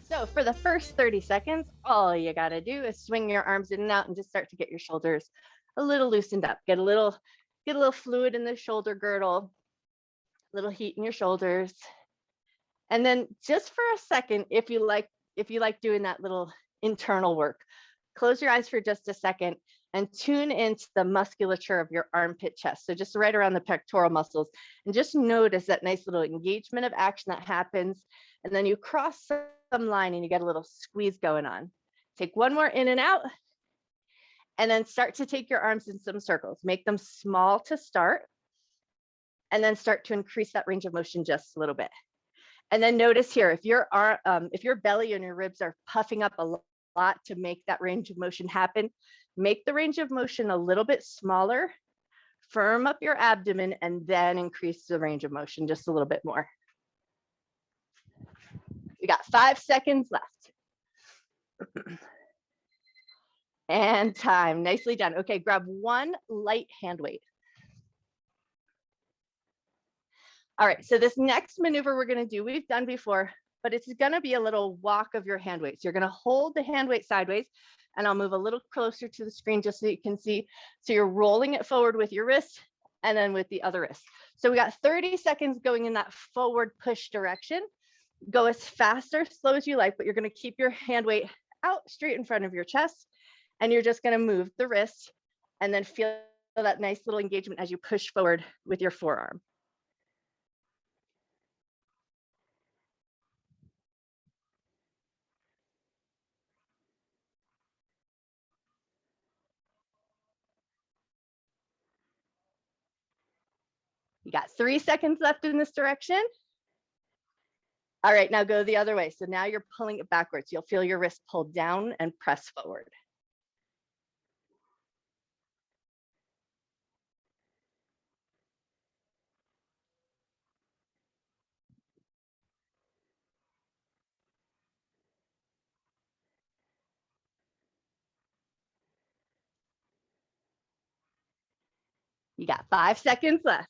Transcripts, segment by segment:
So for the first 30 seconds, all you got to do is swing your arms in and out and just start to get your shoulders a little loosened up. Get a little fluid in the shoulder girdle, a little heat in your shoulders. And then just for a second, if you like doing that little internal work, close your eyes for just a second and tune into the musculature of your armpit chest. So just right around the pectoral muscles, and just notice that nice little engagement of action that happens. And then you cross some line and you get a little squeeze going on. Take one more in and out, and then start to take your arms in some circles. Make them small to start, and then start to increase that range of motion just a little bit. And then notice here, if your belly and your ribs are puffing up a lot to make that range of motion happen, make the range of motion a little bit smaller, firm up your abdomen, and then increase the range of motion just a little bit more. We got 5 seconds left. And time, nicely done. Okay, grab one light hand weight. All right, so this next maneuver we're gonna do, we've done before, but it's gonna be a little walk of your hand weight. So you're gonna hold the hand weight sideways, and I'll move a little closer to the screen just so you can see. So you're rolling it forward with your wrist and then with the other wrist. So we got 30 seconds going in that forward push direction. Go as fast or slow as you like, but you're gonna keep your hand weight out straight in front of your chest, and you're just gonna move the wrist and then feel that nice little engagement as you push forward with your forearm. You got 3 seconds left in this direction. All right, now go the other way. So now you're pulling it backwards. You'll feel your wrist pull down and press forward. You got 5 seconds left.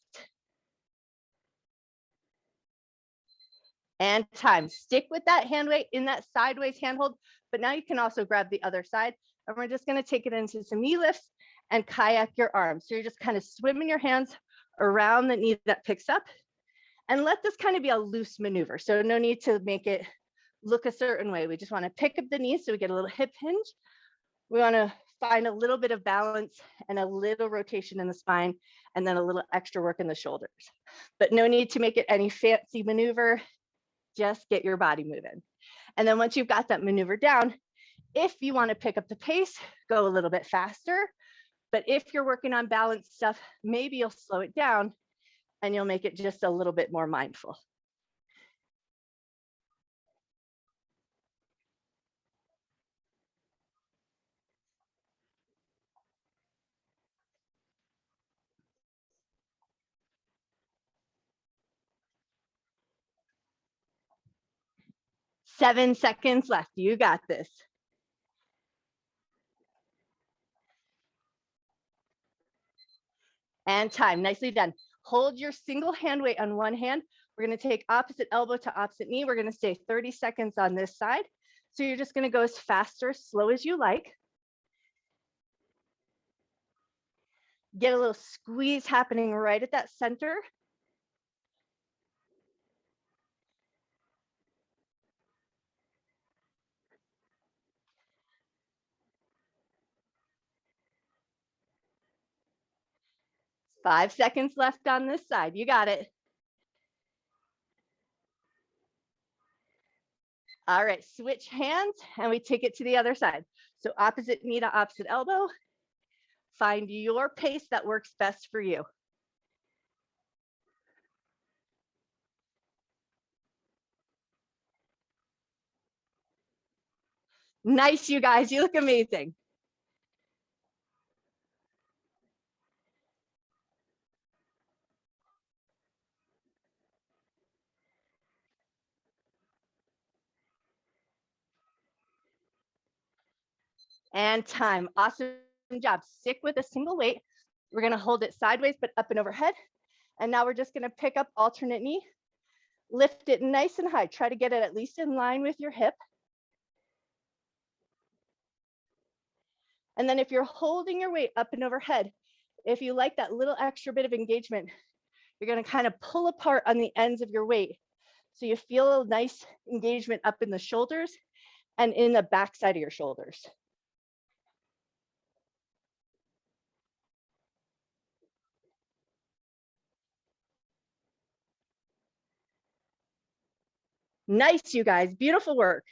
And time. Stick with that hand weight in that sideways handhold, but now you can also grab the other side. And we're just gonna take it into some knee lifts and kayak your arms. So you're just kind of swimming your hands around the knee that picks up, and let this kind of be a loose maneuver. So no need to make it look a certain way. We just wanna pick up the knees so we get a little hip hinge. We wanna find a little bit of balance and a little rotation in the spine, and then a little extra work in the shoulders. But no need to make it any fancy maneuver. Just get your body moving. And then once you've got that maneuver down, if you want to pick up the pace, go a little bit faster. But if you're working on balance stuff, maybe you'll slow it down and you'll make it just a little bit more mindful. Seven seconds left. You got this. And time. Nicely done. Hold your single hand weight on one hand. We're going to take opposite elbow to opposite knee. We're going to stay 30 seconds on this side. So you're just going to go as fast or slow as you like. Get a little squeeze happening right at that center. Five seconds left on this side. You got it. All right, switch hands and we take it to the other side. So opposite knee to opposite elbow. Find your pace that works best for you. Nice, you guys. You look amazing. And time. Awesome job. Stick with a single weight. We're going to hold it sideways, but up and overhead. And now we're just going to pick up alternate knee. Lift it nice and high. Try to get it at least in line with your hip. And then if you're holding your weight up and overhead, if you like that little extra bit of engagement, you're going to kind of pull apart on the ends of your weight. So you feel a nice engagement up in the shoulders and in the backside of your shoulders. Nice, you guys. Beautiful work.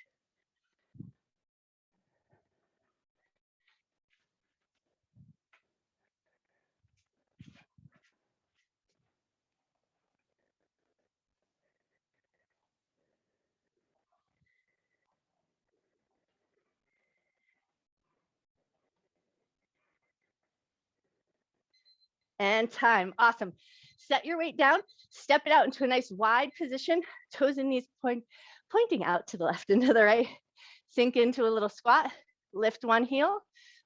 And time. Awesome. Set your weight down, step it out into a nice wide position, toes and knees pointing out to the left and to the right. Sink into a little squat, lift one heel,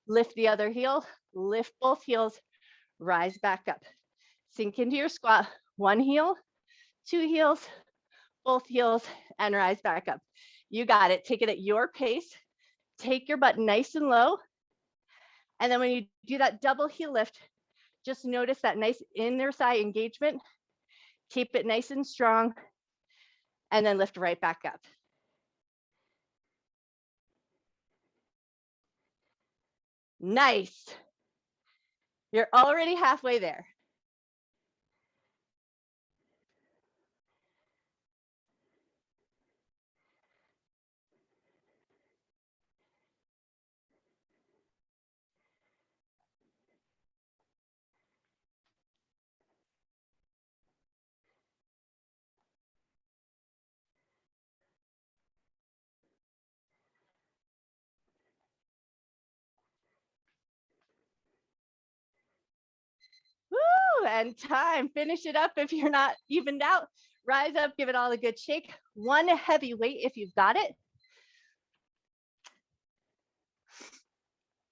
lift the other heel, lift both heels, rise back up. Sink into your squat, one heel, two heels, both heels, and rise back up. You got it. Take it at your pace. Take your butt nice and low. And then when you do that double heel lift, just notice that nice inner thigh engagement. Keep it nice and strong. And then lift right back up. Nice. You're already halfway there. Woo, and time. Finish it up if you're not evened out. Rise up, give it all a good shake. One heavy weight if you've got it.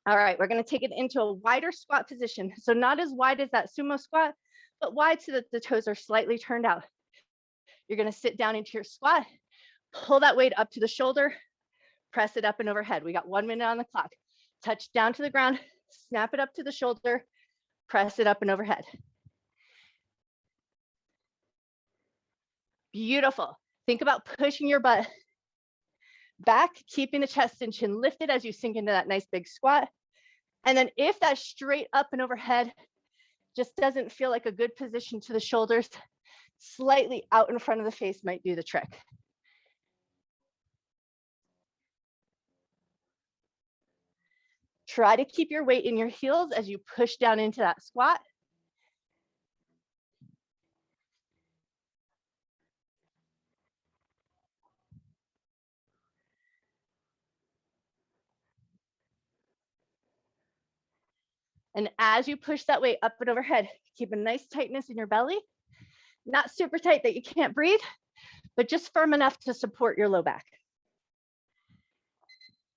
All right, we're going to take it into a wider squat position. So not as wide as that sumo squat, but wide so that the toes are slightly turned out. You're going to sit down into your squat, pull that weight up to the shoulder, press it up and overhead. We got 1 minute on the clock. Touch down to the ground, snap it up to the shoulder, press it up and overhead. Beautiful. Think about pushing your butt back, keeping the chest and chin lifted as you sink into that nice big squat. And then if that straight up and overhead just doesn't feel like a good position to the shoulders, slightly out in front of the face might do the trick. Try to keep your weight in your heels as you push down into that squat. And as you push that weight up and overhead, keep a nice tightness in your belly. Not super tight that you can't breathe, but just firm enough to support your low back.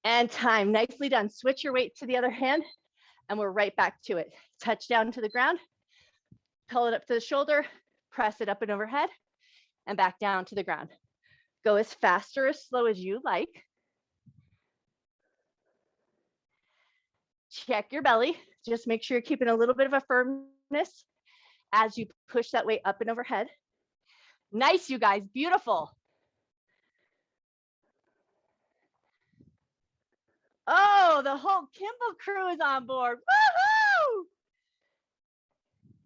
And time. Nicely done. Switch your weight to the other hand, and we're right back to it. Touch down to the ground, pull it up to the shoulder, press it up and overhead, and back down to the ground. Go as fast or as slow as you like. Check your belly. Just make sure you're keeping a little bit of a firmness as you push that weight up and overhead. Nice, you guys. Beautiful. Oh, the whole Kimball crew is on board. Woohoo!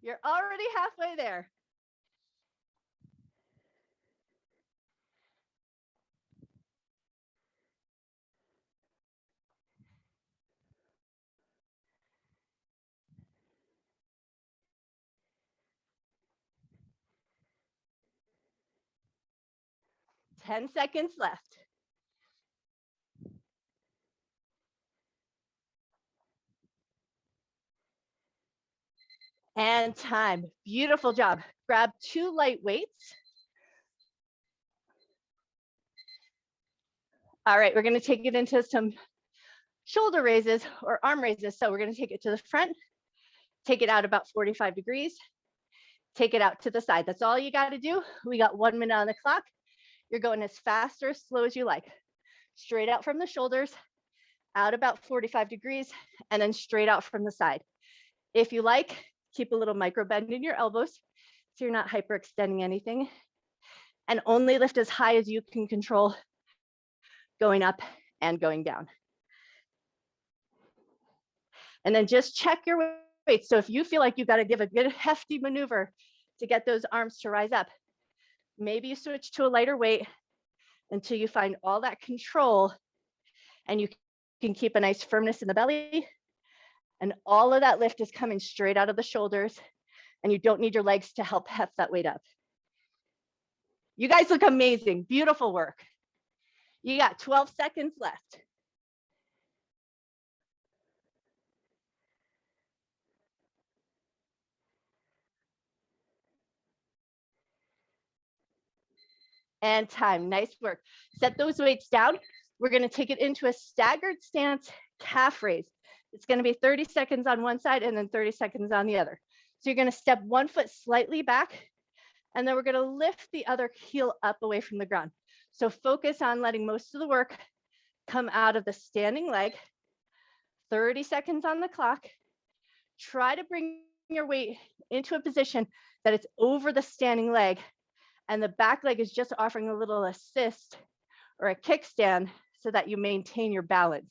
You're already halfway there. Ten seconds left. And time. Beautiful job. Grab 2 light weights. All right, we're going to take it into some shoulder raises or arm raises. So we're going to take it to the front, take it out about 45 degrees, take it out to the side. That's all you got to do. We got 1 minute on the clock. You're going as fast or as slow as you like. Straight out from the shoulders out about 45 degrees, and then straight out from the side. If you like, keep a little micro bend in your elbows so you're not hyperextending anything, and only lift as high as you can control going up and going down. And then just check your weight. So if you feel like you've got to give a good hefty maneuver to get those arms to rise up, maybe you switch to a lighter weight until you find all that control and you can keep a nice firmness in the belly. And all of that lift is coming straight out of the shoulders, and you don't need your legs to help heft that weight up. You guys look amazing. Beautiful work. You got 12 seconds left. And time. Nice work. Set those weights down. We're going to take it into a staggered stance calf raise. It's going to be 30 seconds on one side and then 30 seconds on the other. So you're going to step one foot slightly back, and then we're going to lift the other heel up away from the ground. So focus on letting most of the work come out of the standing leg. 30 seconds on the clock. Try to bring your weight into a position that it's over the standing leg, and the back leg is just offering a little assist or a kickstand so that you maintain your balance.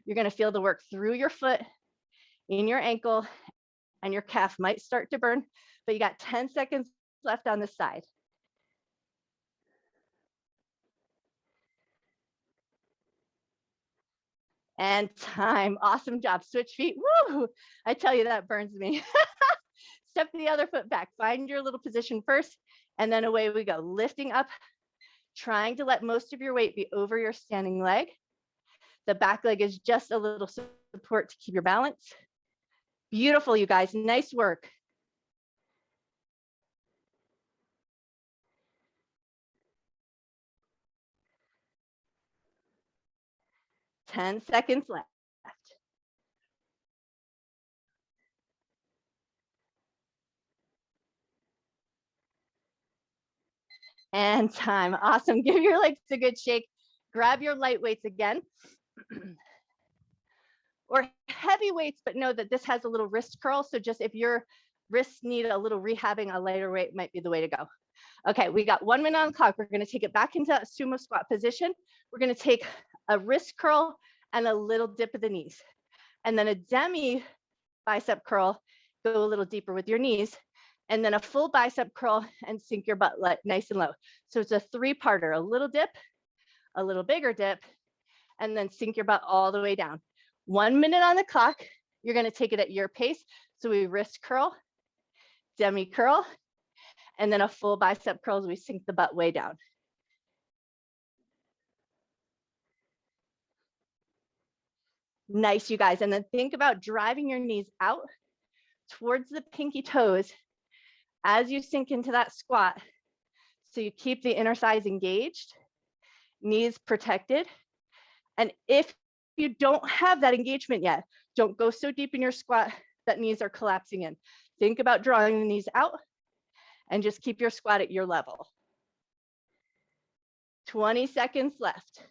You're going to feel the work through your foot, in your ankle, and your calf might start to burn, but you got 10 seconds left on this side. And time. Awesome job. Switch feet. Woo! I tell you, that burns me. Step the other foot back. Find your little position first, and then away we go. Lifting up, trying to let most of your weight be over your standing leg. The back leg is just a little support to keep your balance. Beautiful, you guys. Nice work. Ten seconds left. And time. Awesome. Give your legs a good shake. Grab your light weights again. Or heavy weights, but know that this has a little wrist curl. So just if your wrists need a little rehabbing, a lighter weight might be the way to go. Okay, we got 1 minute on the clock. We're going to take it back into sumo squat position. We're going to take a wrist curl and a little dip of the knees. And then a demi bicep curl, go a little deeper with your knees. And then a full bicep curl and sink your butt nice and low. So it's a three-parter, a little dip, a little bigger dip, and then sink your butt all the way down. 1 minute on the clock. You're going to take it at your pace. So we wrist curl, demi curl, and then a full bicep curl as we sink the butt way down. Nice, you guys. And then think about driving your knees out towards the pinky toes as you sink into that squat. So you keep the inner thighs engaged, knees protected. And if you don't have that engagement yet, don't go so deep in your squat that knees are collapsing in. Think about drawing the knees out and just keep your squat at your level. 20 seconds left.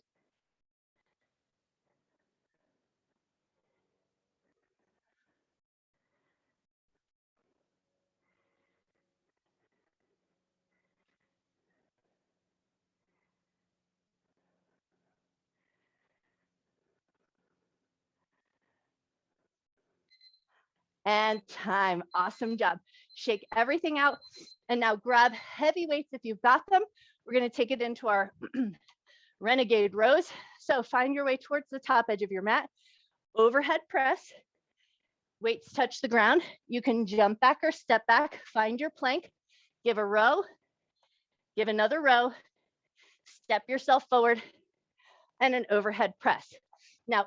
And time. Awesome job. Shake everything out. And now grab heavy weights if you've got them. We're going to take it into our renegade rows. So find your way towards the top edge of your mat. Overhead press. Weights touch the ground. You can jump back or step back. Find your plank. Give a row. Give another row. Step yourself forward. And an overhead press. Now,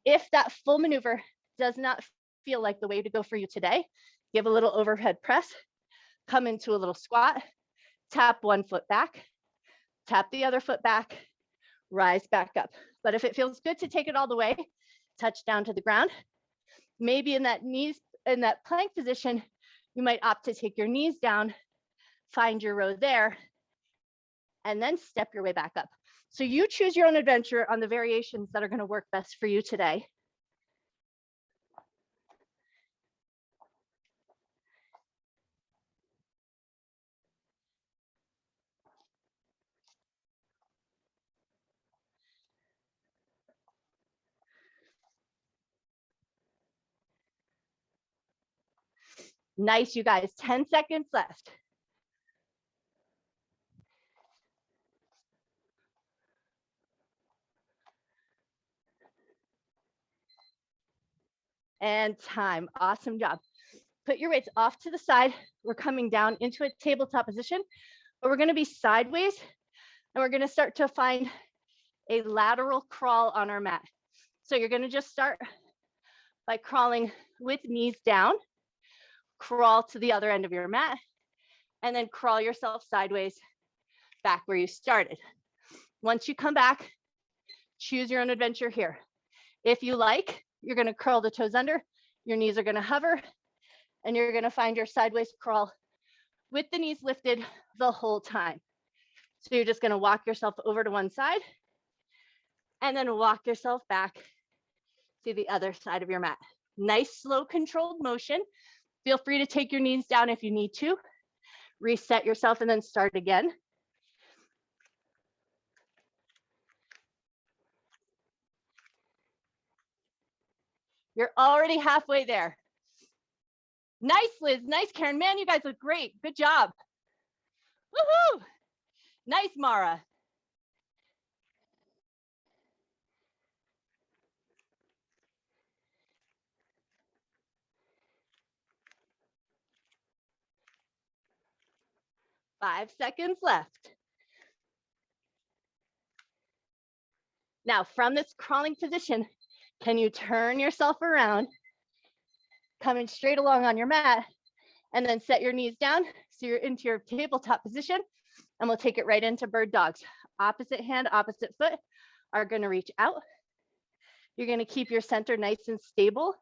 if that full maneuver does not feel like the way to go for you today, give a little overhead press, come into a little squat, tap one foot back, tap the other foot back, rise back up. But if it feels good to take it all the way, touch down to the ground. Maybe in that plank position, you might opt to take your knees down, find your row there, and then step your way back up. So you choose your own adventure on the variations that are going to work best for you today. Nice, you guys, 10 seconds left. And time, awesome job. Put your weights off to the side. We're coming down into a tabletop position, but we're gonna be sideways and we're gonna start to find a lateral crawl on our mat. So you're gonna just start by crawling with knees down, crawl to the other end of your mat, and then crawl yourself sideways back where you started. Once you come back, choose your own adventure here. If you like, you're gonna curl the toes under, your knees are gonna hover, and you're gonna find your sideways crawl with the knees lifted the whole time. So you're just gonna walk yourself over to one side and then walk yourself back to the other side of your mat. Nice, slow, controlled motion. Feel free to take your knees down if you need to. Reset yourself and then start again. You're already halfway there. Nice, Liz. Nice, Karen. Man, you guys look great. Good job. Woohoo! Nice, Mara. Five seconds left. Now, from this crawling position, can you turn yourself around, coming straight along on your mat, and then set your knees down so you're into your tabletop position, and we'll take it right into bird dogs. Opposite hand, opposite foot are gonna reach out. You're gonna keep your center nice and stable.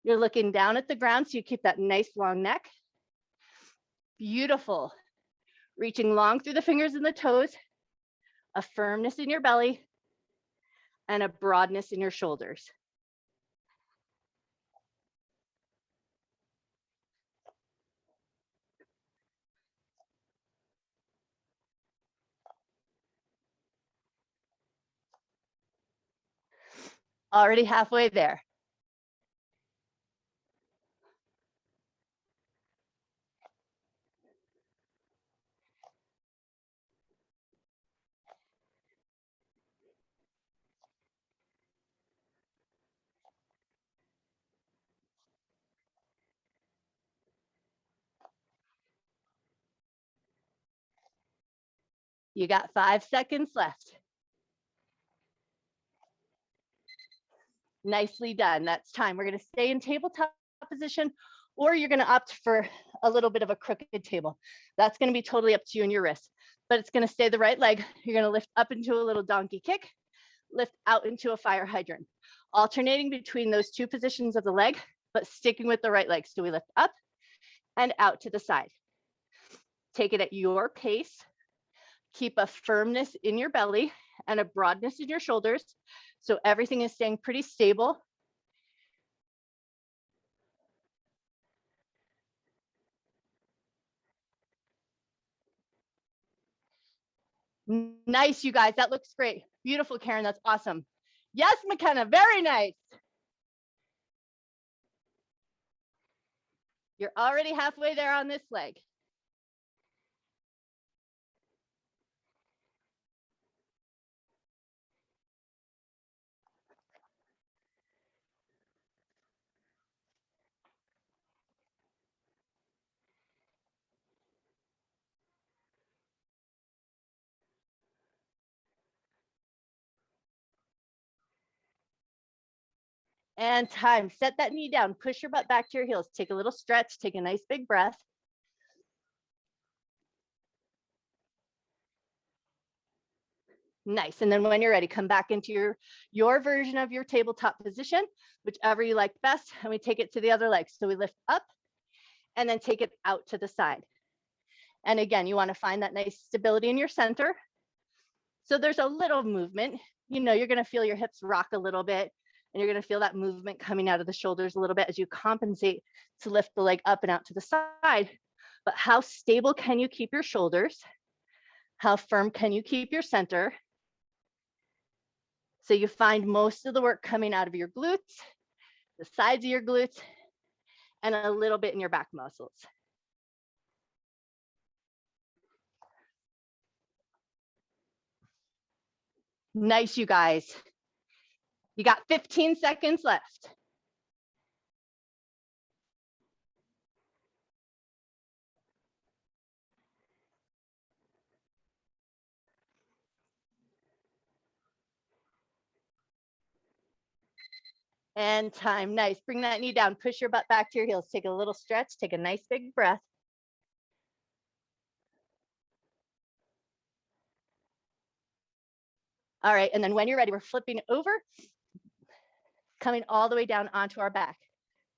You're looking down at the ground so you keep that nice long neck. Beautiful. Reaching long through the fingers and the toes, a firmness in your belly, and a broadness in your shoulders. Already halfway there. You got 5 seconds left. Nicely done. That's time. We're going to stay in tabletop position, or you're going to opt for a little bit of a crooked table. That's going to be totally up to you and your wrist, but it's going to stay the right leg. You're going to lift up into a little donkey kick, lift out into a fire hydrant, alternating between those two positions of the leg, but sticking with the right leg. So we lift up and out to the side. Take it at your pace. Keep a firmness in your belly and a broadness in your shoulders. So everything is staying pretty stable. Nice, you guys. That looks great. Beautiful, Karen. That's awesome. Yes, McKenna. Very nice. You're already halfway there on this leg. And time. Set that knee down. Push your butt back to your heels. Take a little stretch. Take a nice big breath. Nice. And then when you're ready, come back into your version of your tabletop position, whichever you like best. And we take it to the other leg. So we lift up and then take it out to the side. And again, you want to find that nice stability in your center. So there's a little movement. You know, you're going to feel your hips rock a little bit, and you're going to feel that movement coming out of the shoulders a little bit as you compensate to lift the leg up and out to the side. But how stable can you keep your shoulders? How firm can you keep your center? So you find most of the work coming out of your glutes, the sides of your glutes, and a little bit in your back muscles. Nice, you guys. You got 15 seconds left. And time, nice. Bring that knee down, push your butt back to your heels. Take a little stretch, take a nice big breath. All right, and then when you're ready, we're flipping over, coming all the way down onto our back.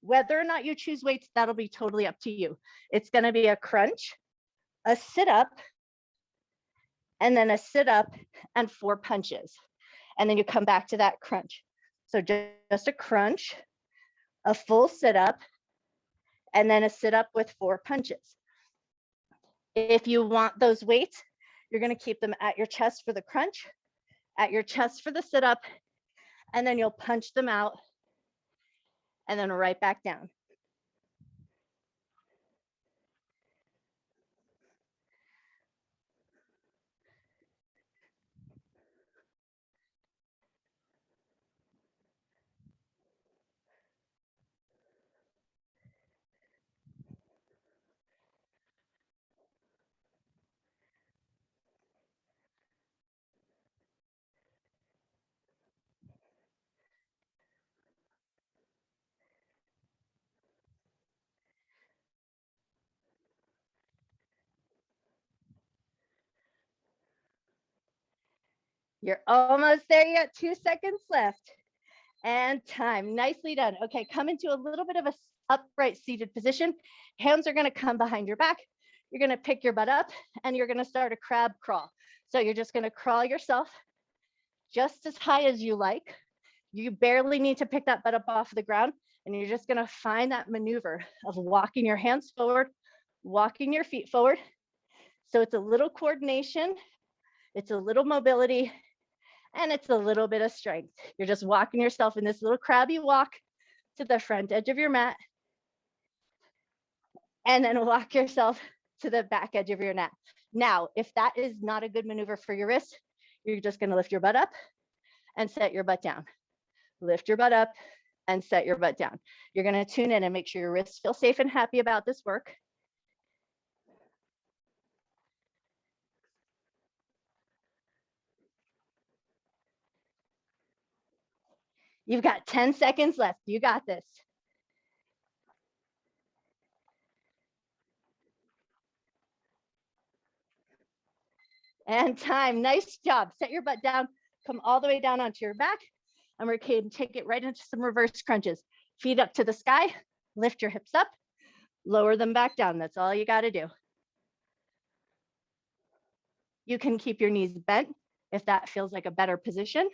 Whether or not you choose weights, that'll be totally up to you. It's gonna be a crunch, a sit up, and then a sit up and 4 punches. And then you come back to that crunch. So just a crunch, a full sit up, and then a sit up with 4 punches. If you want those weights, you're going to keep them at your chest for the crunch, at your chest for the sit up, and then you'll punch them out and then right back down. You're almost there. You got 2 seconds left. And time. Nicely done. Okay, come into a little bit of a upright seated position. Hands are going to come behind your back. You're going to pick your butt up and you're going to start a crab crawl. So you're just going to crawl yourself just as high as you like. You barely need to pick that butt up off the ground, and you're just going to find that maneuver of walking your hands forward, walking your feet forward. So it's a little coordination, it's a little mobility, and it's a little bit of strength. You're just walking yourself in this little crabby walk to the front edge of your mat, and then walk yourself to the back edge of your mat. Now, if that is not a good maneuver for your wrist, you're just going to lift your butt up and set your butt down. Lift your butt up and set your butt down. You're going to tune in and make sure your wrists feel safe and happy about this work. You've got 10 seconds left. You got this. And time. Nice job. Set your butt down. Come all the way down onto your back. And we're going to take it right into some reverse crunches. Feet up to the sky. Lift your hips up. Lower them back down. That's all you got to do. You can keep your knees bent if that feels like a better position.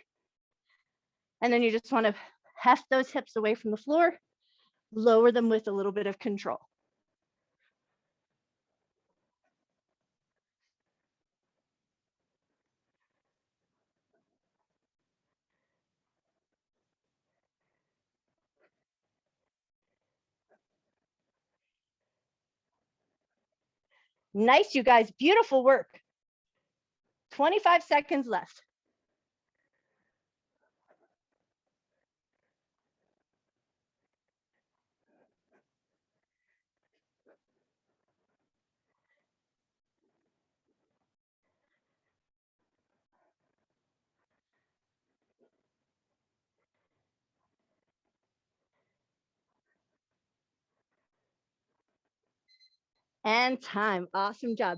And then you just want to heft those hips away from the floor. Lower them with a little bit of control. Nice, you guys. Beautiful work. 25 seconds left. And time. Awesome job.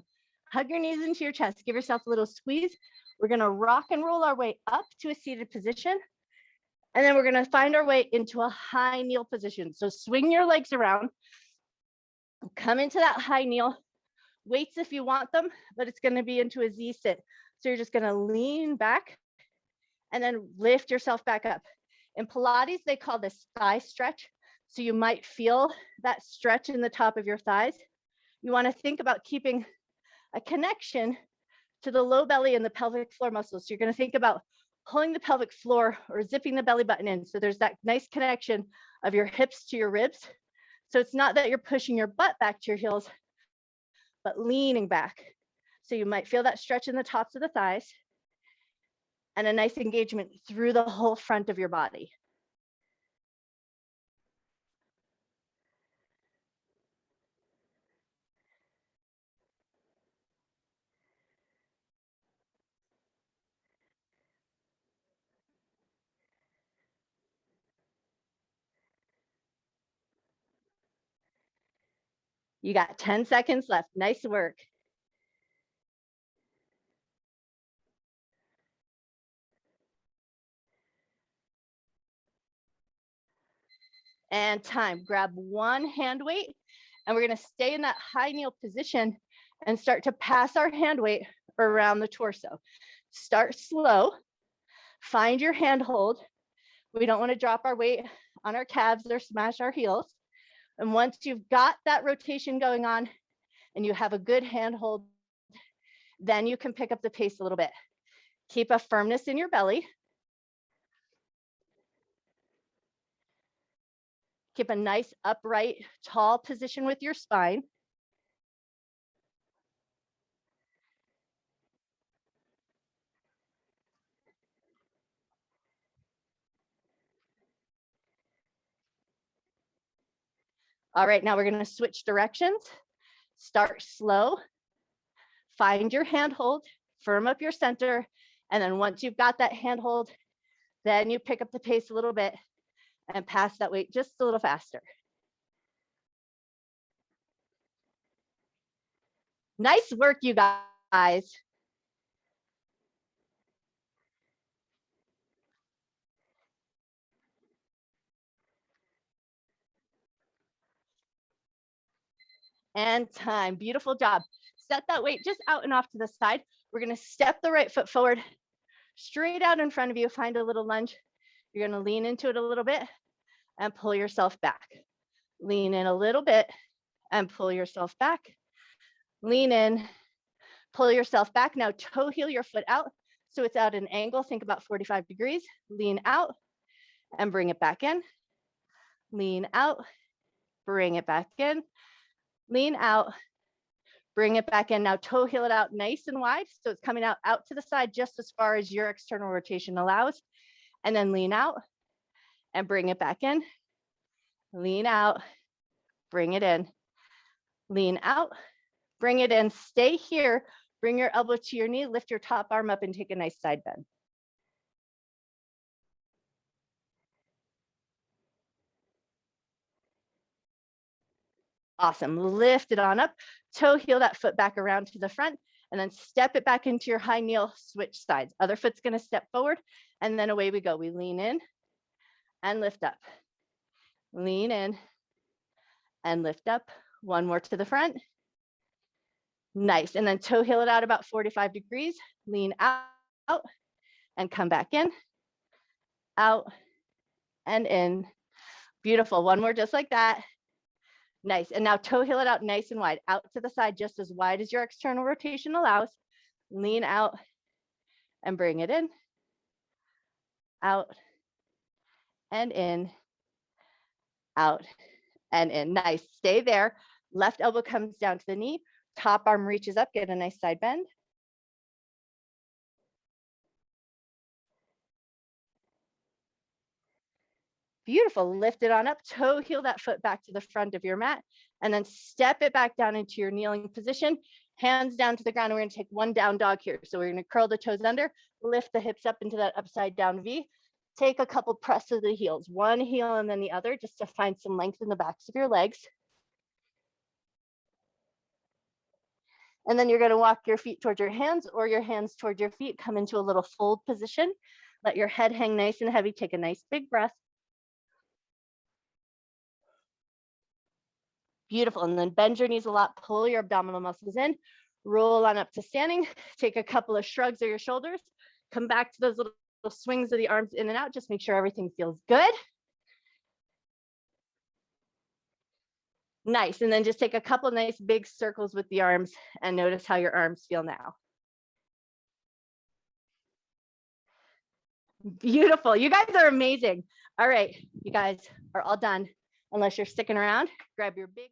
Hug your knees into your chest. Give yourself a little squeeze. We're going to rock and roll our way up to a seated position. And then we're going to find our way into a high kneel position. So swing your legs around. Come into that high kneel. Weights if you want them, but it's gonna be into a Z sit. So you're just gonna lean back and then lift yourself back up. In Pilates, they call this thigh stretch. So you might feel that stretch in the top of your thighs. You wanna think about keeping a connection to the low belly and the pelvic floor muscles. So you're gonna think about pulling the pelvic floor or zipping the belly button in. So there's that nice connection of your hips to your ribs. So it's not that you're pushing your butt back to your heels, but leaning back. So you might feel that stretch in the tops of the thighs and a nice engagement through the whole front of your body. You got 10 seconds left. Nice work. And time. Grab one hand weight, and we're gonna stay in that high kneel position and start to pass our hand weight around the torso. Start slow, find your hand hold. We don't wanna drop our weight on our calves or smash our heels. And once you've got that rotation going on and you have a good hand hold, then you can pick up the pace a little bit. Keep a firmness in your belly. Keep a nice upright, tall position with your spine. All right, now we're gonna switch directions. Start slow, find your hand hold, firm up your center, and then once you've got that hand hold, then you pick up the pace a little bit and pass that weight just a little faster. Nice work, you guys. And time, beautiful job. Set that weight just out and off to the side. We're gonna step the right foot forward, straight out in front of you, find a little lunge. You're gonna lean into it a little bit and pull yourself back. Lean in a little bit and pull yourself back. Lean in, pull yourself back. Now toe heel your foot out. So it's at an angle, think about 45 degrees. Lean out and bring it back in. Lean out, bring it back in. Lean out, bring it back in. Now toe heel it out nice and wide. So it's coming out to the side just as far as your external rotation allows. And then lean out and bring it back in. Lean out, bring it in. Lean out, bring it in. Stay here. Bring your elbow to your knee, lift your top arm up and take a nice side bend. Awesome, lift it on up, toe heel that foot back around to the front, and then step it back into your high kneel, switch sides. Other foot's gonna step forward, and then away we go. We lean in and lift up. Lean in and lift up. One more to the front. Nice, and then toe heel it out about 45 degrees. Lean out and come back in, out and in. Beautiful, one more just like that. Nice, and now toe heel it out nice and wide, out to the side, just as wide as your external rotation allows. Lean out and bring it in, out and in, out and in. Nice, stay there. Left elbow comes down to the knee, top arm reaches up, get a nice side bend. Beautiful, lift it on up, toe heel that foot back to the front of your mat, and then step it back down into your kneeling position, hands down to the ground, and we're gonna take one down dog here. So we're gonna curl the toes under, lift the hips up into that upside down V, take a couple press of the heels, one heel and then the other, just to find some length in the backs of your legs. And then you're gonna walk your feet towards your hands or your hands towards your feet, come into a little fold position, let your head hang nice and heavy, take a nice big breath. Beautiful. And then bend your knees a lot, pull your abdominal muscles in, roll on up to standing, take a couple of shrugs of your shoulders, come back to those little swings of the arms in and out. Just make sure everything feels good. Nice. And then just take a couple nice big circles with the arms and notice how your arms feel now. Beautiful. You guys are amazing. All right. You guys are all done. Unless you're sticking around, grab your big